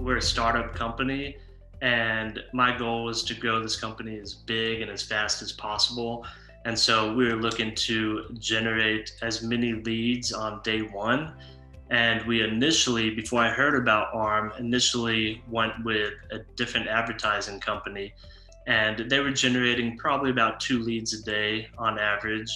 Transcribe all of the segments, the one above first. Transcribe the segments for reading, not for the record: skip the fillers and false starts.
we're a startup company, and my goal was to grow this company as big and as fast as possible. And so we were looking to generate as many leads on day one. And we initially, before I heard about ARM, initially went with a different advertising company. And they were generating probably about 2 leads a day on average.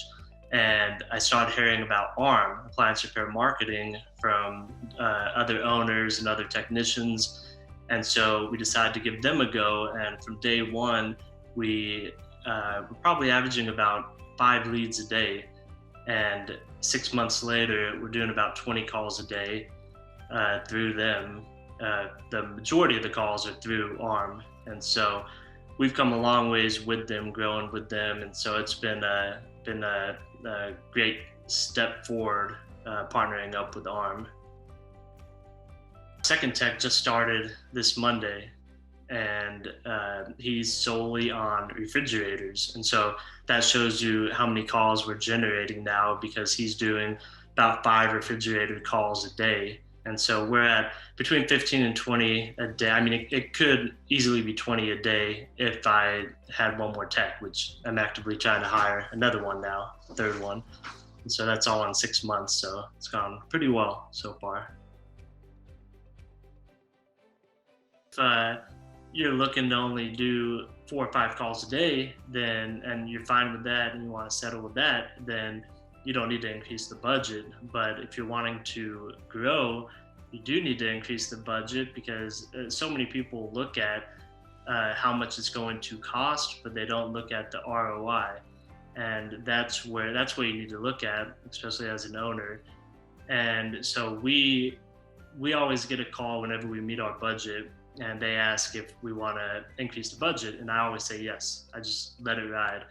And I started hearing about ARM, Appliance Repair Marketing, from other owners and other technicians. And so we decided to give them a go. And from day one, we were probably averaging about 5 leads a day. And 6 months later, we're doing about 20 calls a day through them. The majority of the calls are through ARM. And so we've come a long ways with them, growing with them. And so it's been a great step forward partnering up with ARM. Second Tech just started this Monday, and he's solely on refrigerators. And so that shows you how many calls we're generating now, because he's doing about 5 refrigerator calls a day. And so we're at between 15 and 20 a day. I mean, it could easily be 20 a day if I had one more tech, which I'm actively trying to hire another one now, a third one. And so that's all in 6 months. So it's gone pretty well so far. If you're looking to only do 4 or 5 calls a day, then, and you're fine with that and you want to settle with that, then you don't need to increase the budget. But if you're wanting to grow, you do need to increase the budget, because so many people look at how much it's going to cost, but they don't look at the ROI. And that's where you need to look at, especially as an owner. And so we always get a call whenever we meet our budget, and they ask if we want to increase the budget, and I always say yes. I just let it ride,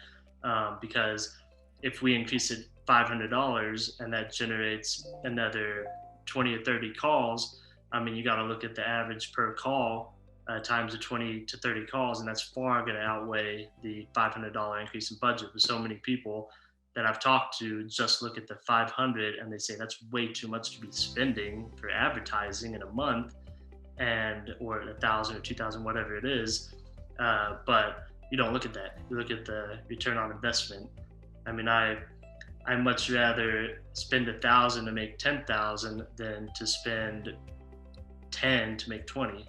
because if we increase it $500 and that generates another 20 or 30 calls, I mean, you got to look at the average per call times the 20 to 30 calls, and that's far going to outweigh the $500 increase in budget. For so many people that I've talked to just look at the 500 and they say that's way too much to be spending for advertising in a month, or 1,000 or 2,000, whatever it is. But you don't look at that. You look at the return on investment. I mean, I much rather spend 1,000 to make 10,000 than to spend 10 to make 20.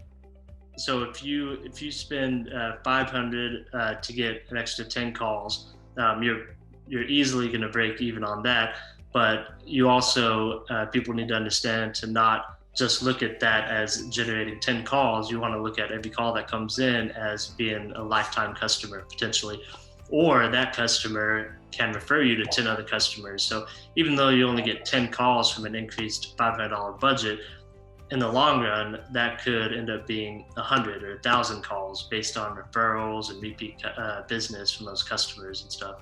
So if you spend 500 to get an extra 10 calls, you're easily going to break even on that. But you also people need to understand to not just look at that as generating 10 calls. You want to look at every call that comes in as being a lifetime customer potentially, or that customer can refer you to 10 other customers. So even though you only get 10 calls from an increased $500 budget, in the long run, that could end up being 100 or 1,000 calls based on referrals and repeat business from those customers and stuff.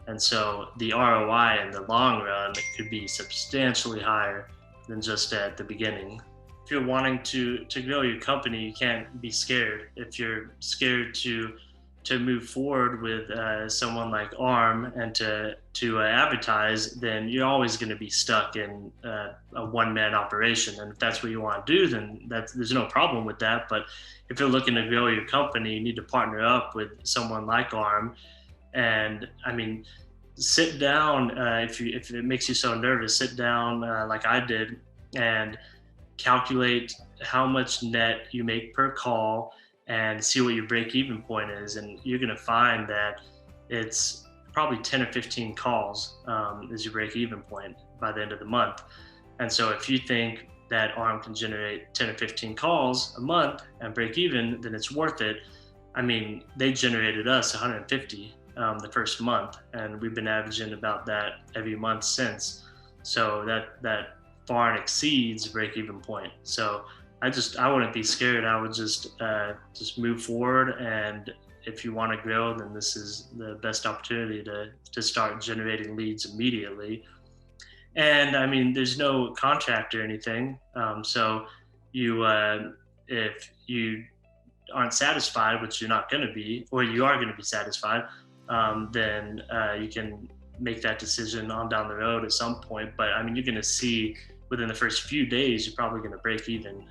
And so the ROI in the long run could be substantially higher than just at the beginning. If you're wanting to grow your company, you can't be scared. If you're scared to move forward with someone like ARM and to advertise, then you're always going to be stuck in a one-man operation. And if that's what you want to do, then there's no problem with that. But if you're looking to grow your company, you need to partner up with someone like ARM. And I mean, sit down, if it makes you so nervous, sit down like I did and calculate how much net you make per call and see what your break-even point is. And you're going to find that it's probably 10 or 15 calls is your break-even point by the end of the month. And so if you think that ARM can generate 10 or 15 calls a month and break even, then it's worth it. I mean, they generated us 150 the first month, and we've been averaging about that every month since. So that far exceeds break-even point. So I wouldn't be scared. I would just move forward, and if you want to grow, then this is the best opportunity to start generating leads immediately. And I mean, there's no contract or anything. So if you aren't satisfied, which you're not going to be, or you are going to be satisfied, then you can make that decision on down the road at some point. But I mean, you're going to see within the first few days, you're probably going to break even